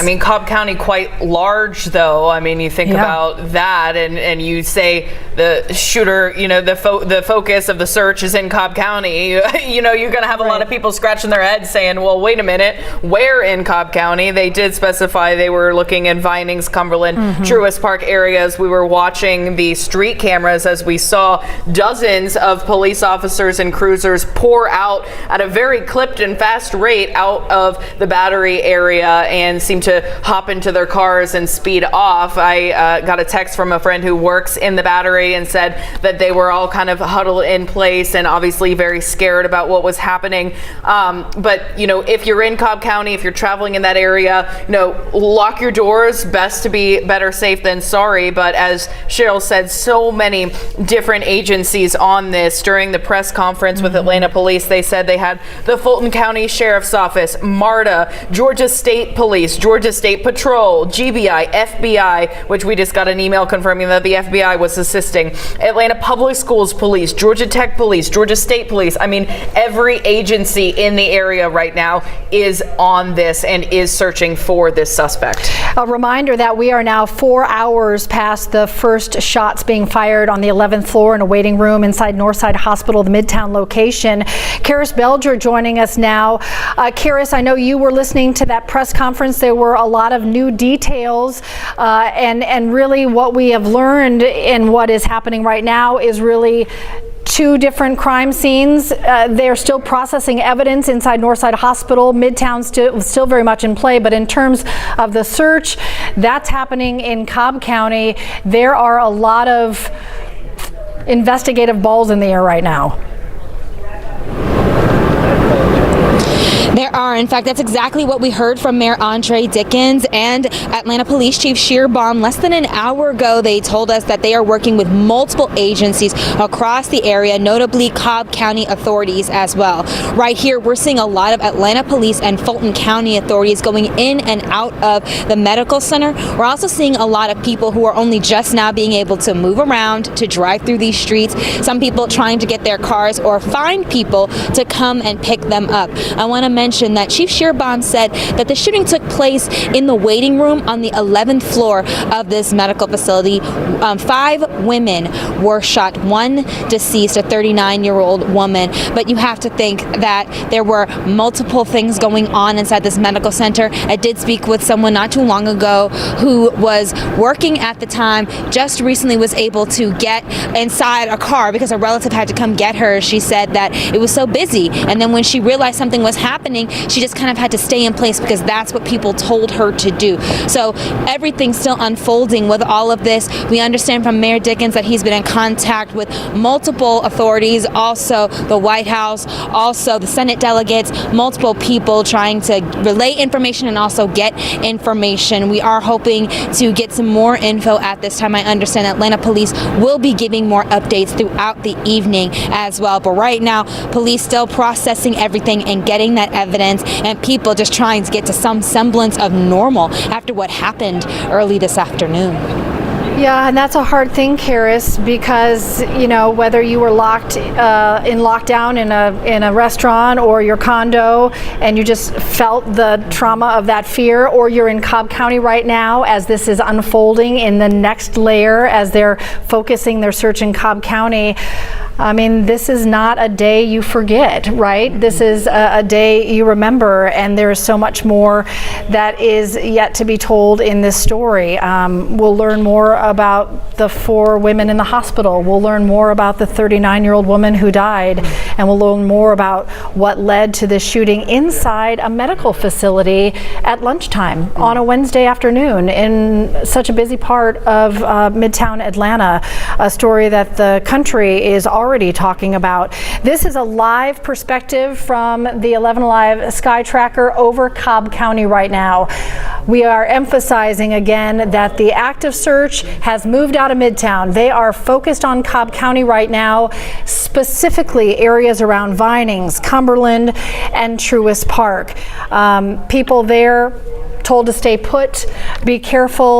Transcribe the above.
I mean, Cobb County quite large, though. I mean, you think about that, and you say the shooter, you know, the focus of the search is in Cobb County. You know, you're going to have a lot of people scratching their heads saying, well, wait a minute, where in Cobb County? They did specify they were looking at Vinings, Cumberland, Truist Park areas. We were watching the street cameras as we saw dozens of police officers and cruisers pour out at a very clipped and fast rate out of the Battery area and seem to hop into their cars and speed off. I got a text from a friend who works in the Battery and said that they were all kind of huddled in place and obviously very scared about what was happening. But, you know, if you're in Cobb County, if you're traveling in that area, you know, lock your doors. Best to be better safe than sorry. But as Cheryl said, so many different agencies on this. During the press conference with Atlanta Police, they said they had the Fulton County Sheriff's Office, MARTA, Georgia State Police, Georgia State Patrol, GBI, FBI, which we just got an email confirming that the FBI was assisting, Atlanta Public Schools Police, Georgia Tech Police, Georgia State Police. I mean, every agency in the area right now is on this and is searching for this suspect. A reminder that we are now 4 hours past the first shots being fired on the 11th floor in a waiting room inside Northside Hospital, the Midtown location. Karis Belger joining us now. Karis, I know you were listening to that press conference. There were a lot of new details, and really what we have learned and what is happening right now is really two different crime scenes. They're still processing evidence inside Northside Hospital. Midtown still very much in play, but in terms of the search, that's happening in Cobb County. There are a lot of investigative balls in the air right now. There are. In fact, that's exactly what we heard from Mayor Andre Dickens and Atlanta Police Chief Shearbaum. Less than an hour ago, they told us that they are working with multiple agencies across the area, notably Cobb County authorities as well. Right here, we're seeing a lot of Atlanta Police and Fulton County authorities going in and out of the medical center. We're also seeing a lot of people who are only just now being able to move around, to drive through these streets. Some people trying to get their cars or find people to come and pick them up. I want to mention that Chief Shearbaum said that the shooting took place in the waiting room on the 11th floor of this medical facility. 5 women were shot, 1 deceased, a 39-year-old woman. But you have to think that there were multiple things going on inside this medical center. I did speak with someone not too long ago who was working at the time, just recently was able to get inside a car because a relative had to come get her. She said that it was so busy, and then when she realized something was happening, she just kind of had to stay in place because that's what people told her to do. So everything's still unfolding with all of this. We understand from Mayor Dickens that he's been in contact with multiple authorities, also the White House, also the Senate delegates, multiple people trying to relay information and also get information. We are hoping to get some more info at this time. I understand Atlanta Police will be giving more updates throughout the evening as well. But right now, police still processing everything and getting that evidence, and people just trying to get to some semblance of normal after what happened early this afternoon. Yeah, and that's a hard thing, Karis, because, you know, whether you were locked in lockdown in a restaurant or your condo and you just felt the trauma of that fear, or you're in Cobb County right now as this is unfolding in the next layer as they're focusing their search in Cobb County. I mean, this is not a day you forget, right? This is a day you remember, and there's so much more that is yet to be told in this story. We'll learn more about the 4 women in the hospital. We'll learn more about the 39-year-old woman who died, and we'll learn more about what led to this shooting inside a medical facility at lunchtime on a Wednesday afternoon in such a busy part of Midtown Atlanta, a story that the country is already talking about. This is a live perspective from the 11 Alive Sky Tracker over Cobb County right now. We are emphasizing again that the active search has moved out of Midtown. They are focused on Cobb County right now, specifically areas around Vinings, Cumberland, and Truist Park. People there told to stay put, be careful.